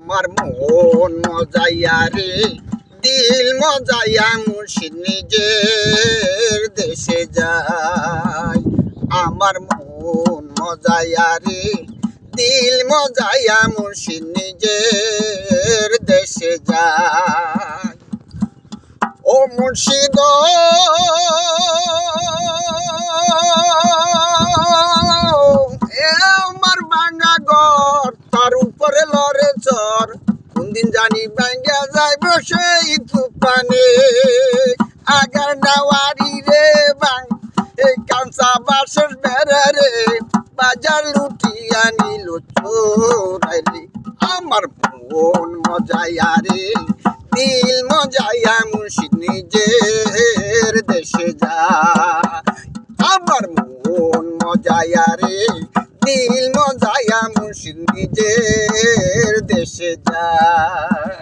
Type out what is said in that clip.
আমার মন মজাইয়া রে দিল মজাইয়া মুর্শিদ নিজের দেশে যায়। আমার মন মজাইয়া রে দিল মজাইয়া মুর্শিদ নিজের দেশে যায়। ও মুর্শিদ আমার ভাঙা ঘর তার উপরে লড়ে চর, কোনদিন জানি ভাঙ্গা যায় বসে তুফানে। আগার নাওয়ারি রে বাং এই কাঁচা বাসের বেড়া রে বাজার লুটিয়া নিল চোরাই রে। আমার মন মজাইয়া রে দিল মজাইয়া মুর্শিদ নিজের দেশে যায়। আমার মন মজাইয়া রে দিল মজাইয়া মুর্শিদ নিজের দেশে যায়।